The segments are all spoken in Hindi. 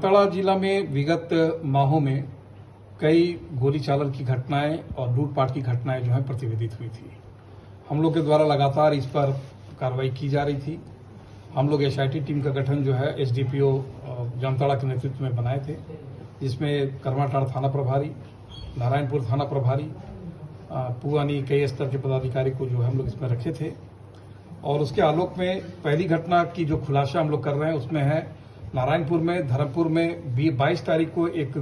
जामताड़ा जिला में विगत माहों में कई गोली चालन की घटनाएं और लूटपाट की घटनाएं जो है प्रतिवेदित हुई थी। हम लोग के द्वारा लगातार इस पर कार्रवाई की जा रही थी। हम लोग एसआईटी टीम का गठन जो है एसडीपीओ जामताड़ा के नेतृत्व में बनाए थे, जिसमें करमाटाड़ थाना प्रभारी, नारायणपुर थाना प्रभारी, पुआनी कई स्तर के पदाधिकारी को जो है हम लोग इसमें रखे थे। और उसके आलोक में पहली घटना की जो खुलासा हम लोग कर रहे हैं उसमें है नारायणपुर में, धर्मपुर में 22 तारीख को एक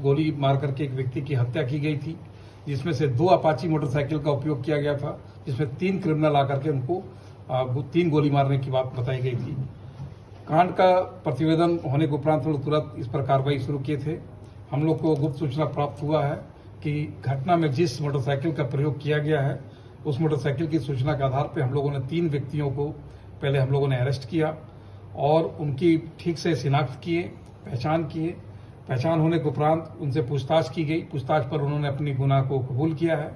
गोली मार करके एक व्यक्ति की हत्या की गई थी, जिसमें से 2 अपाची मोटरसाइकिल का उपयोग किया गया था, जिसमें 3 क्रिमिनल आकर के उनको 3 गोली मारने की बात बताई गई थी। कांड का प्रतिवेदन होने के उपरांत हम लोग तुरंत इस पर कार्रवाई शुरू किए थे। हम लोग को गुप्त सूचना प्राप्त हुआ है कि घटना में जिस मोटरसाइकिल का प्रयोग किया गया है उस मोटरसाइकिल की सूचना के आधार पर हम लोगों ने 3 व्यक्तियों को पहले हम लोगों ने अरेस्ट किया और उनकी ठीक से शिनाख्त किए, पहचान होने के उपरांत उनसे पूछताछ की गई। पूछताछ पर उन्होंने अपनी गुनाह को कबूल किया है,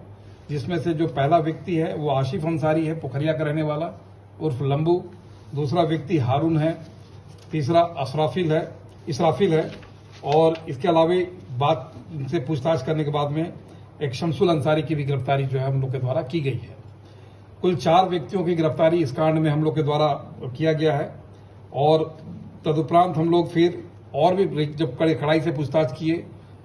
जिसमें से जो पहला व्यक्ति है वो आशिफ अंसारी है, पोखरिया का रहने वाला उर्फ लंबू। दूसरा व्यक्ति हारून है, तीसरा इसराफिल है और इसके अलावा बात इनसे पूछताछ करने के बाद में एक शमसुल अंसारी की भी गिरफ्तारी जो है हम लोग के द्वारा की गई है। कुल 4 व्यक्तियों की गिरफ्तारी इस कांड में हम लोग के द्वारा किया गया है और तदुपरांत हम लोग फिर और भी जब कड़ाई से पूछताछ किए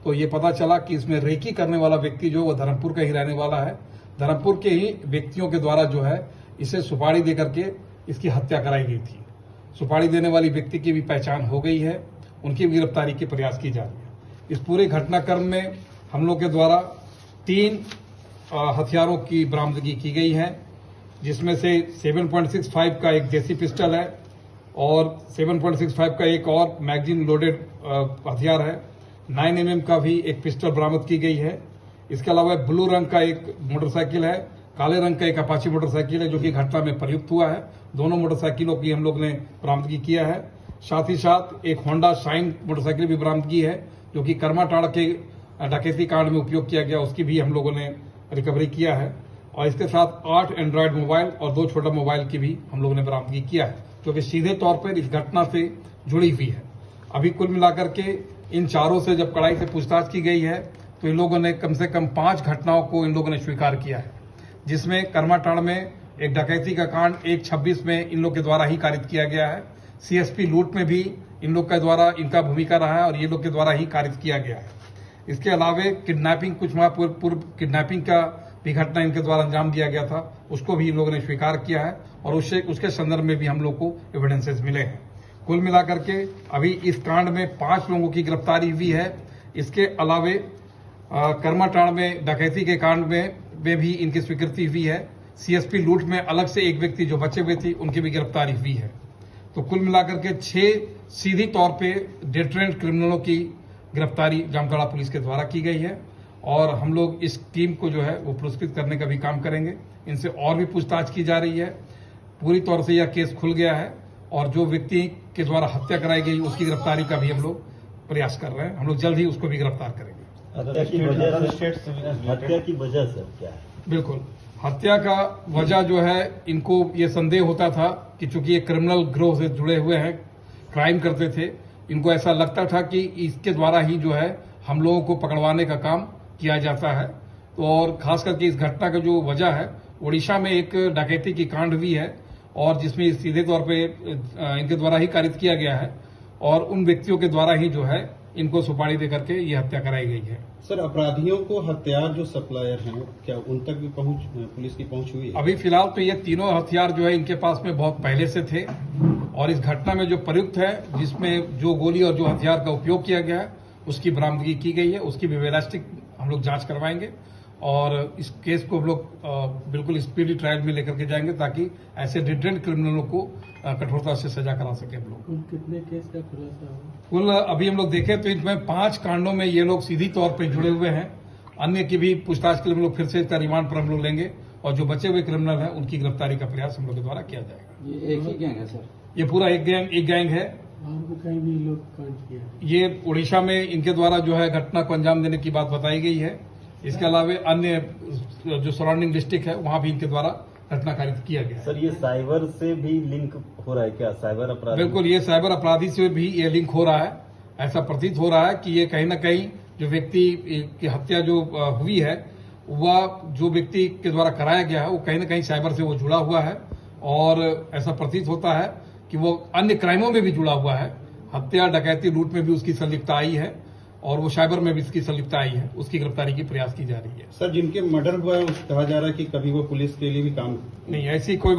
तो ये पता चला कि इसमें रेकी करने वाला व्यक्ति जो वो धर्मपुर का ही रहने वाला है। धर्मपुर के ही व्यक्तियों के द्वारा जो है इसे सुपारी दे करके इसकी हत्या कराई गई थी। सुपारी देने वाली व्यक्ति की भी पहचान हो गई है, उनकी भी गिरफ्तारी के प्रयास की जा रही है। इस पूरे घटनाक्रम में हम लोग के द्वारा 3 हथियारों की बरामदगी की गई है, जिसमें से 7.65 का एक देसी पिस्टल है और 7.65 का एक और मैगजीन लोडेड हथियार है। 9 mm का भी एक पिस्टल बरामद की गई है। इसके अलावा ब्लू रंग का एक मोटरसाइकिल है, काले रंग का एक अपाची मोटरसाइकिल है जो कि घटना में प्रयुक्त हुआ है। दोनों मोटरसाइकिलों की हम लोग ने बरामदगी किया है। साथ ही साथ एक होंडा शाइन मोटरसाइकिल भी बरामद की है जो कि करमाटाड़ के डकैती कांड में उपयोग किया गया, उसकी भी हम लोगों ने रिकवरी किया है। और इसके साथ 8 एंड्रॉयड मोबाइल और 2 छोटा मोबाइल की भी हम लोगों ने बरामदगी किया है, जो कि सीधे तौर पर इस घटना से जुड़ी हुई है। अभी कुल मिलाकर के इन चारों से जब कड़ाई से पूछताछ की गई है तो इन लोगों ने कम से कम 5 घटनाओं को इन लोगों ने स्वीकार किया है, जिसमें करमाटाड़ में एक डकैती का कांड 1/26 में इन लोग के द्वारा ही कारित किया गया है। सीएसपी लूट में भी इन लोग के द्वारा इनका भूमिका रहा है और ये लोग के द्वारा ही कारित किया गया है। इसके अलावा किडनैपिंग, कुछ माह पूर्व किडनैपिंग का भी घटना इनके द्वारा अंजाम दिया गया था, उसको भी इन लोगों ने स्वीकार किया है और उसके संदर्भ में भी हम लोग को एविडेंसेस मिले हैं। कुल मिलाकर के अभी इस कांड में 5 लोगों की गिरफ्तारी हुई है। इसके अलावे करमाटाड़ में डकैती के कांड में भी इनकी स्वीकृति हुई है। सीएसपी लूट में अलग से एक व्यक्ति जो बचे हुए थे उनकी भी गिरफ्तारी हुई है। तो कुल मिलाकर के 6 सीधी तौर पे डेटरेंट क्रिमिनलों की गिरफ्तारी जामताड़ा पुलिस के द्वारा की गई है और हम लोग इस टीम को जो है वो पुरस्कृत करने का भी काम करेंगे। इनसे और भी पूछताछ की जा रही है। पूरी तौर से यह केस खुल गया है और जो व्यक्ति के द्वारा हत्या कराई गई उसकी गिरफ्तारी का भी हम लोग प्रयास कर रहे हैं। हम लोग जल्द ही उसको भी गिरफ्तार करेंगे। हत्या की वजह सर क्या है? बिल्कुल, हत्या का वजह जो है इनको ये संदेह होता था कि चूंकि ये क्रिमिनल गिरोह से जुड़े हुए हैं, क्राइम करते थे, इनको ऐसा लगता था कि इसके द्वारा ही जो है हम लोगों को पकड़वाने का काम किया जाता है। तो और खास करके इस घटना का जो वजह है, ओडिशा में एक डकैती की कांड हुई है और जिसमें सीधे तौर पे इनके द्वारा ही कारित किया गया है और उन व्यक्तियों के द्वारा ही जो है इनको सुपारी दे करके ये हत्या कराई गई है। सर, अपराधियों को हथियार जो सप्लायर हैं क्या उन तक भी पुलिस की पहुंच हुई है? अभी फिलहाल तो ये तीनों हथियार जो है इनके पास में बहुत पहले से थे और इस घटना में जो प्रयुक्त है, जिसमें जो गोली और जो हथियार का उपयोग किया गया है उसकी बरामदगी की गई है। उसकी भी वेलास्टिक हम लोग जांच करवाएंगे और इस केस को हम लोग बिल्कुल स्पीडी ट्रायल में लेकर के जाएंगे ताकि ऐसे डिटेंट क्रिमिनलों को कठोरता से सजा करा सके हम लोग। कितने केस का खुलासा हुआ? कुल अभी हम लोग देखें तो इसमें 5 कांडों में ये लोग सीधी तौर पर जुड़े हुए हैं। अन्य की भी पूछताछ के लिए हम लोग फिर से इसका रिमांड पर हम लोग लेंगे और जो बचे हुए क्रिमिनल हैं उनकी गिरफ्तारी का प्रयास हम लोग के द्वारा किया जाएगा। ये एक ही गैंग है सर? ये पूरा एक गैंग है। कहीं भी लोग कांड किया? ये ओडिशा में इनके द्वारा जो है घटना को अंजाम देने की बात बताई गई है। इसके अलावा अन्य जो सराउंडिंग डिस्ट्रिक्ट है वहां भी इनके द्वारा घटना कारित किया गया है। सर, ये साइबर से भी लिंक हो रहा है क्या? साइबर अपराध? बिल्कुल, ये साइबर अपराधी से भी ये लिंक हो रहा है ऐसा प्रतीत हो रहा है कि ये कहीं न कहीं जो व्यक्ति की हत्या जो हुई है, वह जो व्यक्ति के द्वारा कराया गया है वो कहीं न कहीं साइबर से वो जुड़ा हुआ है और ऐसा प्रतीत होता है कि वो अन्य क्राइमों में भी जुड़ा हुआ है। हत्या, डकैती, लूट में भी उसकी संलिप्तता आई है और वो साइबर में भी इसकी संलिप्तता आई है। उसकी गिरफ्तारी की प्रयास की जा रही है। सर, जिनके मर्डर हुआ है कहा जा रहा है कि कभी वो पुलिस के लिए भी काम नहीं, ऐसी कोई